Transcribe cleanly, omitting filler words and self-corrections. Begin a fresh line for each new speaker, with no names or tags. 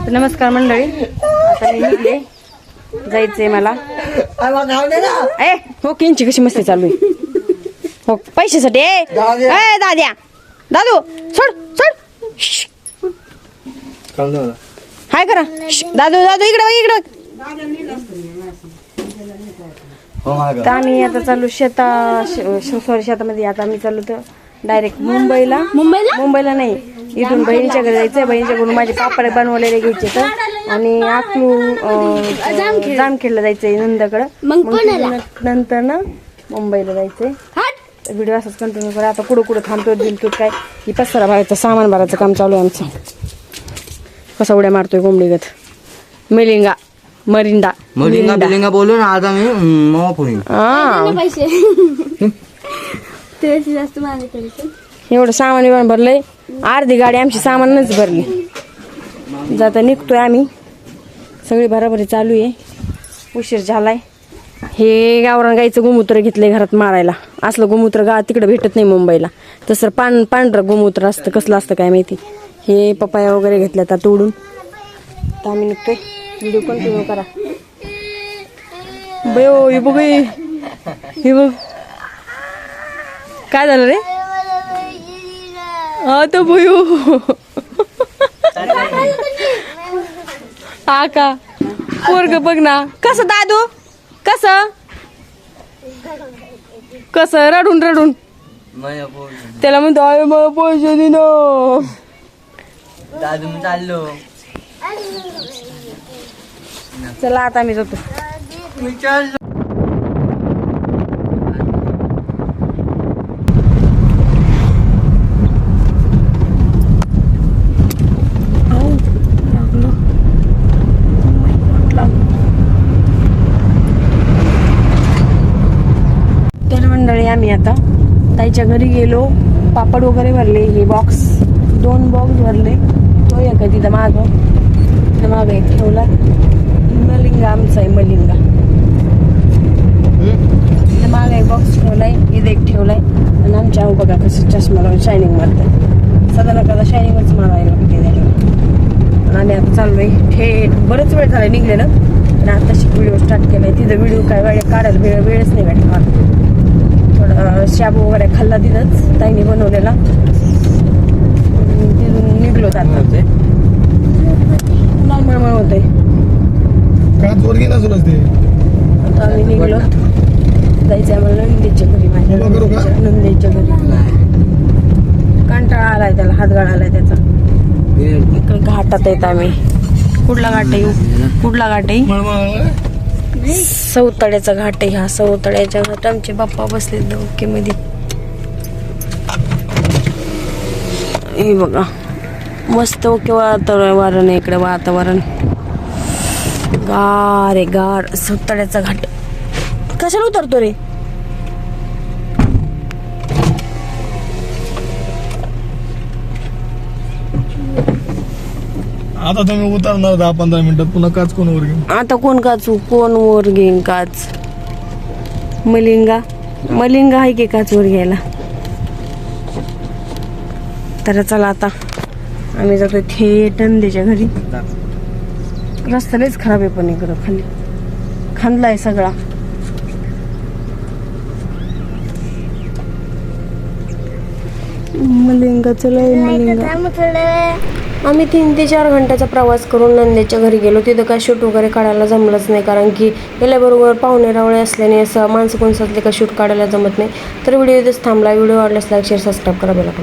नमस्कार मंडळी, आता मी निघले, जायचंय मला. ए हो, किंची कशी मस्ती चालू आहे हो पैशासाठी. ए दाद्या, दादू सोड सोड, हाय करा. दादू दादू इकडे इकडे. तर आम्ही आता चालू शेतामध्ये. आता आम्ही चालू तर डायरेक्ट मुंबईला नाही, इथून बहिणीच्या घरी जायचंय. बहिणीच्याकडून माझे पापड बनवलेले घ्यायचे तर, आणि अकलू जामखेडला जायचंय नंदाकडं. नंतर ना मुंबईला जायचंय. व्हिडिओ असाच कंटिन्यू करा. आता कुठं थांबतो दिलतो काय की पसारा भरायचं, सामान भरायचं काम चालू आहे आमचं. कसा उड्या मारतोय कोंबडीगत. मरिंदा
बोलू ना आता मी
एवढं सामान भरलंय. अर्धी गाडी आमची सामानच भरली. जाता निघतोय आम्ही. सगळी भराभरी चालू आहे. उशीर झालाय. हे गावरान गाईचं गोमूत्र घेतलंय घरात मारायला. असलं गोमूत्र तिकडे भेटत नाही मुंबईला. तसं पांढरं गोमूत्र असतं, कसलं असतं काय माहिती. हे पपाया वगैरे घेतल्या आता तोडून. तर आम्ही निघतोय. व्हिडिओ कंटिन्यू करा. बयो हे बघ, हे बघ काय झालं रे. आता बयो हा का पोरग बघ ना कसं. दादू कसं रडून त्याला म्हणतो आय मला पैसे दे ना.
दादू मी चाललो.
चला आता आम्ही जातो. तर मंडळी आम्ही आता ताईच्या घरी गेलो. पापड वगैरे भरले. हे बॉक्स 2 बॉक्स भरले. तो एक तिथं माग एक ठेवला. मलिंगा आमचा आहे, मलिंगा. तिथं माग एक बॉक्स ठेवलाय, इथे एक ठेवलाय. आणि आमच्या बघा कसं चष्मा लावून शायनिंग मारतात. साधारण शायनिंगच मारायला आणि आम्ही आता चाललोय थेट. बरंच वेळ झाला निघलेलं, आणि आताशी व्हिडिओ स्टार्ट केलाय. तिथं व्हिडिओ काय काढायला वेळच नाही भेटला मला. थोडा शाबू वगैरे खाल्ला तिथंच ताईने बनवलेला. तिथून निघलो. आता मळमळ होतंय. आता आम्ही निघलो. जायचंय आम्हाला नंदेच्या घरी. माझ्या नंदेच्या घरी. कंटाळा आलाय त्याला, हात आलाय त्याचा. इकडे घाटात येत आम्ही. कुठला घाट आहे? सौतड्याचा घाट आहे हा. सौतड्याच्या घाट आमचे बाप्पा बसले डोक्यामध्ये. हे बघा मस्त ओके वातावरण आहे इकडे. वातावरण गार आहे, गार. सौतड्याचा घाट. कशाला उतरतो रे.
आता तुम्ही उतरणार 10-15 मिनिटात. पुन्हा काच कोण वर घेईन.
आता कोण वर घेईन काच. मलिंगा आहे की काच वर घ्यायला. तर चला आता आम्ही जातो थेट नंदेच्या घरी. रस्ता लयच खराब आहे, पण इकडं खाली खांदलाय सगळा. मलिंगा आम्ही 3 ते 4 घंट्याचा प्रवास करून नंदेच्या घरी गेलो. तिथं काय शूट वगैरे काढायला जमलंच नाही, कारण की गेल्याबरोबर पाहुणे रावळे असल्याने असं माणसं कोण असले का शूट काढायला जमत नाही. तर व्हिडिओ इथेच थांबला. व्हिडिओ आवडल्यास लाईक शेअर सबस्क्राईब करा.